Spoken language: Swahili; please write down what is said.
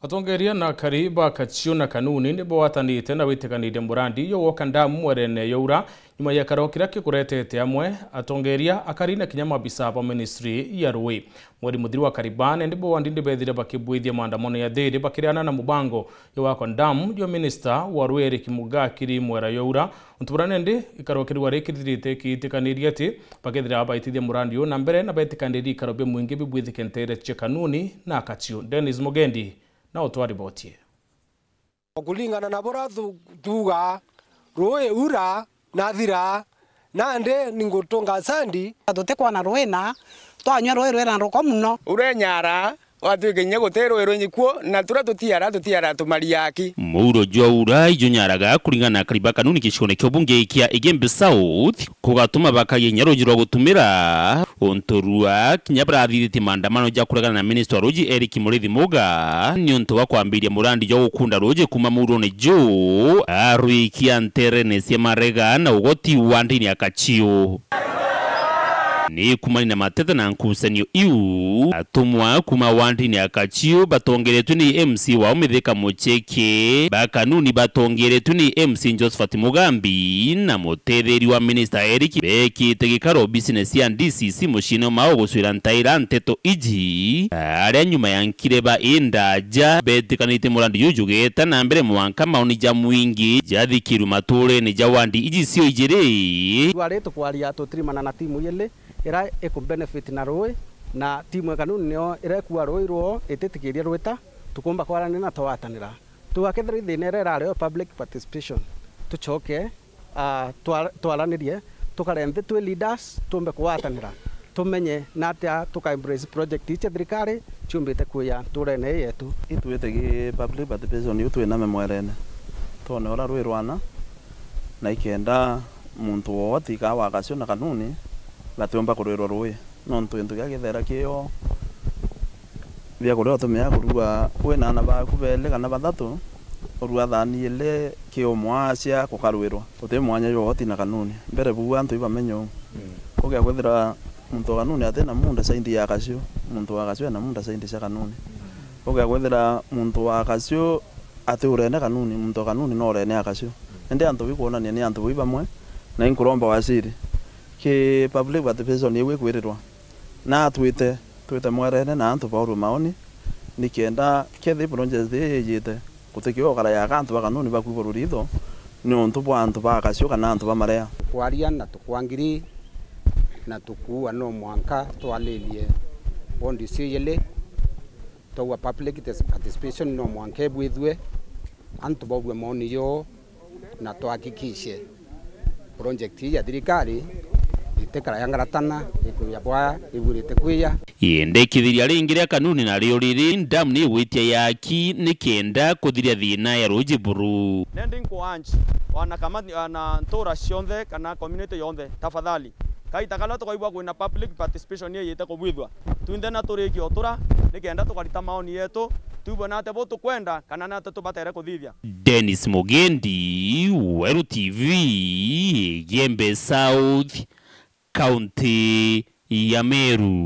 Atongeria na kariba kachio na kanuni nibo watanite na witikanire murandi yo woka ndamu mwerene youra nyuma ya karokira kikuretete amwe atongeria akarina kinyama bisaba ministry ya Rui mweri muthiri wa karibane ndibo wandinde bethire bakibwithia maandamano ya thiri bakiriana na mubango yo wako ndamu yo minister wa Rui Eric Mugakiri mwera youra untuburane ndi ikarokirwa rekithirite kiitikaniria ati bakethira abaitithia murandi yo na mbere na betikaniri karobe mwingi bibwithikentere che kanuni na kachio. Dennis Mugendi na utwari botie kulingana na bora tuga Rui ura na thira nande ningutunga sandi tutekwa na Rwena twanywa Rui rwera roko muno urenyara watwikenye gutero eronyikuo na tura tutiara tumariaki Muro Joura ijunyaraga kulingana na kariba kanuni kishone kyobunge kia Igembe South kugatuma bakaye nyarojiro gutumira ontorua kinyabrathirite maandamano ja kuregana na minister Roji Eric Muga nyonto wa kwambiria murandi jo gukunda Roji kuma muro ne jo arwikia nterene cia marega na ugoti wandini akachio ni kumani na mateta na nkusanyo iu atumwa kuma wandini akachio batongeretu ni MC wa umithika mucheke bakanuni batongeretu ni MC Josephat Mugambi na mutetheri wa minister Eric bekite gikaro business ya DCC mushino mao guswira ntaira nteto iji aria nyuma yankireba indaja betikanite murandi yujugeta na mbere mwanka mauni ja mwingi jathikiru mature ni jawandi iji sio ijire twareto kwaria tutrimana na timu yele ira eku benefit na Rui na timu ya kanuni nio ira kuwa Rui ro etetikiria rweta tukumba kwarana na twatanira tuakethira thine rare public participation tuchoke twaranirie tukarenthe twe leaders tumbe kwatanira tumenye na atia tuka embrace project iche thirikari chumbite kuya turene yetu itwetegi public participation yutwe na memwerene tone ora Rui rwana na ikenda muntu wote ka wakasio na kanuni latiomba kurwirwa Rui nontu into gagethera kio bia kurwa tumia kurua kwena na bakubele kana bathatu urua thani ile kio mwacia kukarwirwa uti mwanya yo hoti na kanuni mbere bu antu ibamenyo kugia kwethira muntu kanuni atena munda saindi ya kasio muntu wa kasio na munda saindi ya kanuni kugia kwethira muntu wa kasio ati urene kanuni muntu kanuni no urene akasio ende antu bikuonania ni antu ibamwe na inkuromba wasiri ke public participation yewe kwirirwa na twite mwerene na antu bauru maoni nikienda kethi project yite kutekio kala ya kantu bakanuni bakwiboruritho ni ontu bwantu bakasio kana antu bamarea kwaria na tukwangiri na tukuwa no mwanka twalelie bondi siyele towa public participation no mwanke bwithwe antu bobwe maoni yo na twakikishe project ya thirikari itekara yangaratana ikuya bwa igurite kuya yende kithiria ringiria kanuni na rio riri ndam ni witia yaki nikenda kuthiria thina ya Roji buru nending kuanchi wana kama na ntora cionthe kana community yonthe tafadhali kaita kala tukaigwa kwina public participation ye yete kubwithwa tuinde na turiki otura nikenda tukarita maoni yetu tubona ate botu kwenda kana na ate tubatere kuthithia. Dennis Mugendi, Weru TV, Igembe South, County ya Meru.